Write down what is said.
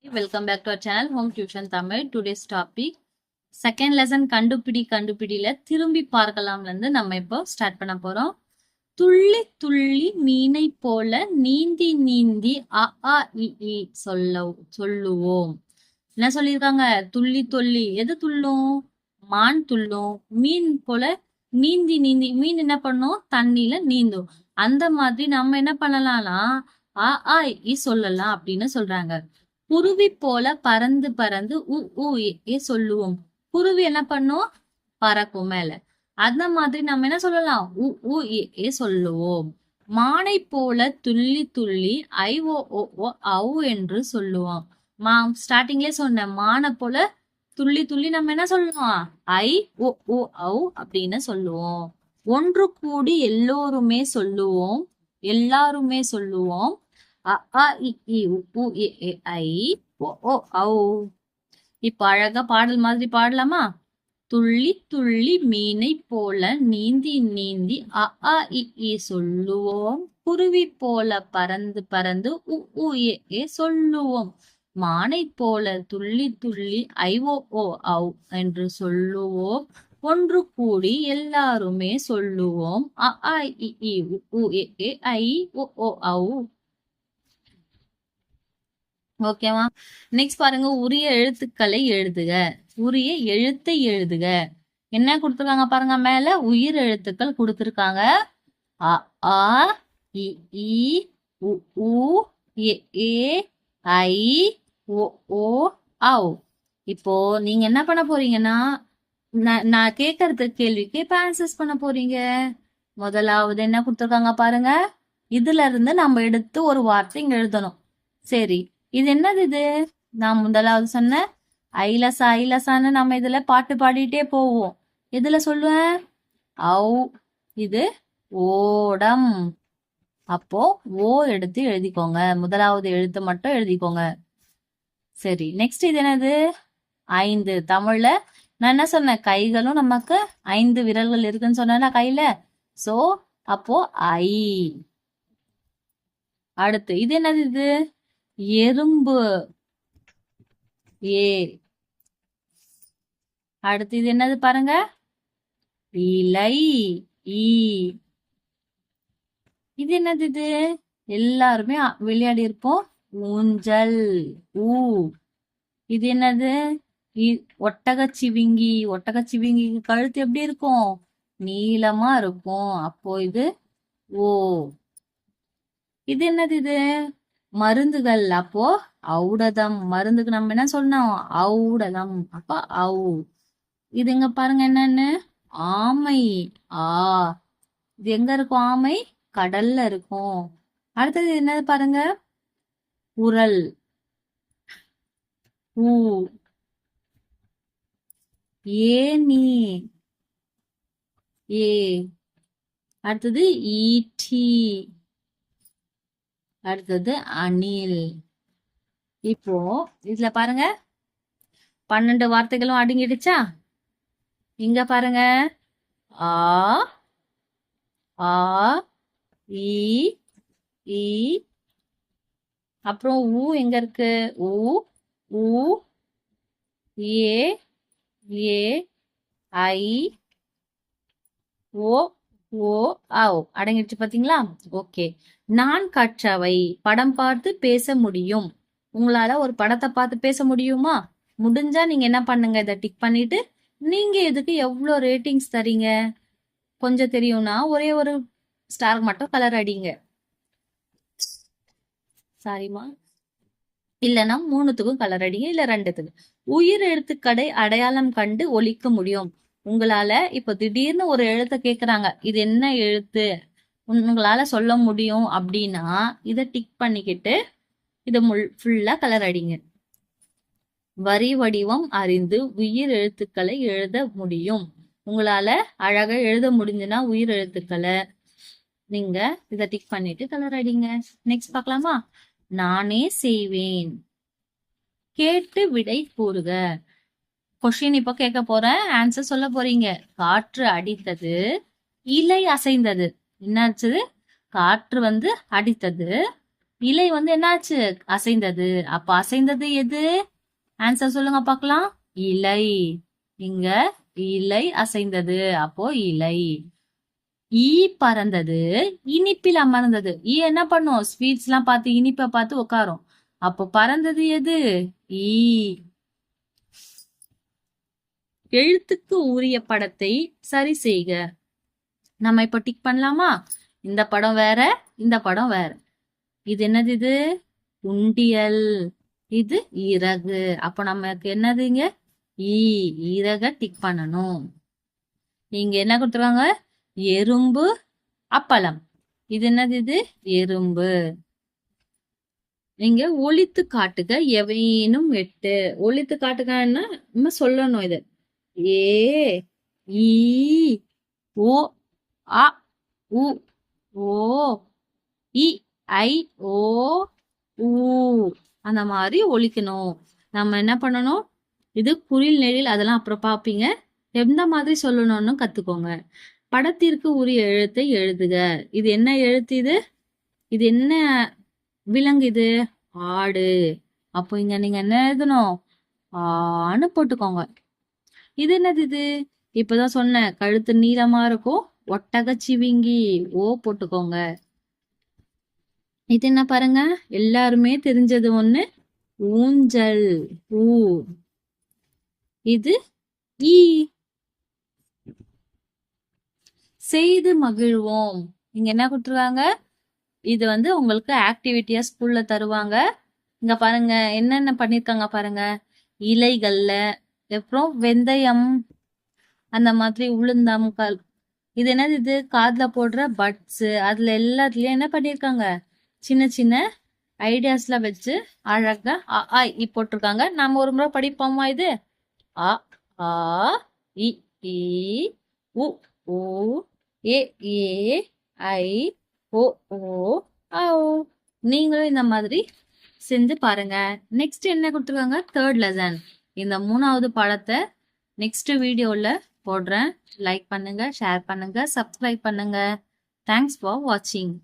Welcome back to our channel Home Tuition Tamil. Today's topic second lesson கண்டுபிடியில திரும்பி பார்க்கலாம்ல இருந்து நம்ம இப்போ ஸ்டார்ட் பண்ண போறோம். துள்ளி துள்ளி மீனை போல நீந்தி நீந்தி அ ஆ இ ஈ சொல்லுவோம். என்ன சொல்லியிருக்காங்க? துள்ளி துள்ளி எது துள்ளும்? மான் துள்ளும். மீன் போல நீந்தி நீந்தி மீன் என்ன பண்ணும்? தண்ணியில நீந்தும். அந்த மாதிரி நம்ம என்ன பண்ணலாம்னா அ ஆ இ சொல்லலாம் அப்படின்னு சொல்றாங்க. குருவி போல பறந்து பறந்து சொல்லுவோம். குருவி என்ன பண்ணும்? பறக்கும் மேல. அந்த மாதிரி நம்ம என்ன சொல்லலாம்? ஏ சொல்லுவோம். மானை போல துள்ளி துள்ளி ஐ ஓ அவு என்று சொல்லுவோம். ஸ்டார்டிங்லயே சொன்ன மானை போல துள்ளி துள்ளி நம்ம என்ன சொல்லுவோம்? ஐ ஓ அவு அப்படின்னு சொல்லுவோம். ஒன்று கூடி எல்லாருமே சொல்லுவோம். அ ஆ இ ஈ உ ஏ ஐ ஓ ஔ. இப்ப அழகா பாடல் மாதிரி பாடலாமா? துள்ளி துள்ளி மீனை போல நீந்தி நீந்தி அ ஆ இ ஈ சொல்லுவோம். குருவி போல பறந்து பறந்து உ ஏ சொல்லுவோம். மானை போல துள்ளி துள்ளி ஐ ஓ ஔ என்று சொல்லுவோம். ஒன்று கூடி எல்லாருமே சொல்லுவோம். அ ஆ இ ஈ உ ஏ ஐ ஓ ஔ. ஓகேவா? நெக்ஸ்ட் பாருங்க, உரிய எழுத்துக்களை எழுதுக. உரிய எழுத்தை எழுதுக. என்ன கொடுத்துருக்காங்க பாருங்க, மேல உயிர் எழுத்துக்கள் கொடுத்துருக்காங்க. அ ஆ இ ஈ உ ஊ ஏ ஐ ஓ ஔ. இப்போ நீங்க என்ன பண்ண போறீங்கன்னா, நான் கேட்கறது கேள்விக்கு இப்ப ஆன்சர்ஸ் பண்ண போறீங்க. முதலாவது என்ன கொடுத்துருக்காங்க பாருங்க, இதுல இருந்து நம்ம எடுத்து ஒரு வார்த்தை இங்க எழுதணும். சரி, இது என்னது? இது நான் முதலாவது சொன்ன ஐலசான்னு நம்ம இதுல பாட்டு பாடிட்டே போவோம். எதுல சொல்லுவேன்? ஔ. இது ஓடம். அப்போ ஓ எடுத்து எழுதிக்கோங்க. முதலாவது எழுத்து மட்டும் எழுதிக்கோங்க. சரி, நெக்ஸ்ட் இது என்னது? 5. தமிழ்ல நான் என்ன சொன்னேன்? கைகளும் நமக்கு 5 விரல்கள் இருக்குன்னு சொன்னா கையில. சோ அப்போ ஐ. அடுத்து இது என்னது? இது எறும்பு. ஏ. அடுத்து இது என்னது பாருங்க? இலை. ஈ. இது என்னது? இது எல்லாருமே விளையாடி இருப்போம். ஊஞ்சல். ஊ. இது என்னது? ஒட்டகச்சிவிங்கி. ஒட்டகச்சிவிங்கிக்கு கழுத்து எப்படி இருக்கும்? நீளமா இருக்கும். அப்போ இது ஓ. இது என்னது? இது மருந்துகள். அப்போ ஔடதம். மருந்துக்கு நம்ம என்ன சொன்னோம்? ஔடதம். அப்ப ஔ. இதுங்க பாருங்க என்னன்னு? ஆமை. ஆ. இது எங்க இருக்கும்? ஆமை கடல்ல இருக்கும். அடுத்தது என்னது பாருங்க? உரல். ஊ. ஏனி. ஏ. அடுத்தது ஈட்டி. அடுத்தது அணில். இப்போ இதுல பாருங்க 12 வார்த்தைகளும் அடங்கிடுச்சா? இங்க பாருங்க, ஆ ஆ இ ஈ. அப்புறம் ஊ எங்க இருக்கு? ஊ ஊ ஏ ஏ ஐ ஓ ஓ ஔ அடங்கிடுச்சு பாத்தீங்களா? ஓகே. நான் கற்றவை. படம் பார்த்து பேச முடியும். உங்களால ஒரு படத்தை பார்த்து பேச முடியுமா? முடிஞ்சா நீங்க என்ன பண்ணுங்க, இதை டிக் பண்ணிட்டு நீங்க இதுக்கு எவ்வளவு ரேட்டிங்ஸ் தரீங்க? கொஞ்சம் தெரியும்னா ஒரே ஒரு ஸ்டார் மட்டும் கலர் அடிங்க. சாரிமா. இல்லைன்னா 3த்துக்கும் கலர் அடிங்க, இல்ல 2த்துக்கு. உயிர் எழுத்துக்களை அடையாளம் கண்டு ஒலிக்க முடியும். உங்களால இப்ப திடீர்னு ஒரு எழுத்த கேக்குறாங்க, இது என்ன எழுத்து உங்களால சொல்ல முடியும் அப்படின்னா இதை டிக் பண்ணிக்கிட்டு இதை ஃபுல்லா கலர் அடிங்க. வரி வடிவம் அறிந்து உயிர் எழுத்துக்களை எழுத முடியும். உங்களால அழகா எழுத முடிஞ்சுன்னா உயிர் எழுத்துக்களை நீங்க இதை டிக் பண்ணிட்டு கலர் அடிங்க. நெக்ஸ்ட் பார்க்கலாமா? நானே செய்வேன். கேட்டு விடை கூறுக. கொஸ்டின் இப்ப கேட்க போறேன், ஆன்சர் சொல்ல போறீங்க. காற்று அடித்தது, இலை அசைந்தது. என்னாச்சு? காற்று அடித்தது, இலை வந்து என்னாச்சு அசைந்தது. அப்ப அசைந்தது எது? ஆன்சர் சொல்லுங்க பார்க்கலாம். இலை. இங்க இலை அசைந்தது, அப்போ இலை. ஈ பறந்தது, இனிப்பில் அமர்ந்தது. ஈ என்ன பண்ணும்? ஸ்வீட்ஸ் எல்லாம் பார்த்து இனிப்பை பார்த்து உட்காரும். அப்போ பறந்தது எது? ஈ. எழுத்துக்கு உரிய படத்தை சரி செய்க. நம்ம இப்ப டிக் பண்ணலாமா? இந்த படம் வேற, இந்த படம் வேற. இது என்னது? இது உண்டியல், இது இறகு. அப்ப நமக்கு என்னதுங்க? ஈ. இறக டிக் பண்ணணும். இங்க என்ன கொடுத்துருக்காங்க? எறும்பு அப்பளம். இது என்னது? இது எறும்பு. நீங்க ஒலித்து காட்டுக எவையேனும் 8. ஒலித்து காட்டுகன்னா நம்ம சொல்லணும். இது ஏ ஈ ஓ அ உ ஓ இ ஐ ஓ ஊ அந்த மாதிரி ஒலிக்கணும். நம்ம என்ன பண்ணணும்? இது குறில் நெடில் அதெல்லாம் அப்புறம் பாப்பீங்க. எந்த மாதிரி சொல்லணும்னு கத்துக்கோங்க. படத்திற்கு உரிய எழுத்தை எழுதுக. இது என்ன எழுத்து? இது என்ன விலங்கு? இது ஆடு. அப்போ இங்க நீங்க என்ன எழுதணும்? ஆன்னு போட்டுக்கோங்க. இது என்னது? இது இப்பதான் சொன்ன கழுத்து நீளமா இருக்கும், ஒட்டகச்சிவிங்கி. ஓ போட்டுக்கோங்க. இது என்ன பாருங்க, எல்லாருமே தெரிஞ்சது ஒண்ணு, ஊஞ்சல். ஊ. இது ஈ. செய்து மகிழ்வோம். இங்க என்ன கொடுத்துருக்காங்க? இது வந்து உங்களுக்கு ஆக்டிவிட்டியா ஸ்கூல்ல தருவாங்க. இங்க பாருங்க என்னென்ன பண்ணிருக்காங்க பாருங்க. இலைகள்ல, அப்புறம் வெந்தயம், அந்த மாதிரி உளுந்தம் கல். இது என்னது? இது காதுல போடுற பட்ஸ். அதுல எல்லாத்துலயும் என்ன பண்ணிருக்காங்க? சின்ன சின்ன ஐடியாஸ்ல வச்சு அழகா போட்டிருக்காங்க. நாம ஒரு முறை படிப்போமா? இது அ ஆ இ ஈ உ ஊ ஏ ஏ ஐ ஓ ஓ ஆ. நீங்களும் இந்த மாதிரி செஞ்சு பாருங்க. நெக்ஸ்ட் என்ன கொடுத்துருக்காங்க? Third lesson. இந்த 3வது பாடத்தை நெக்ஸ்ட் வீடியோல போடுறேன். லைக் பண்ணுங்க, ஷேர் பண்ணுங்க, சப்ஸ்கிரைப் பண்ணுங்க. தேங்க்ஸ் ஃபார் வாட்சிங்.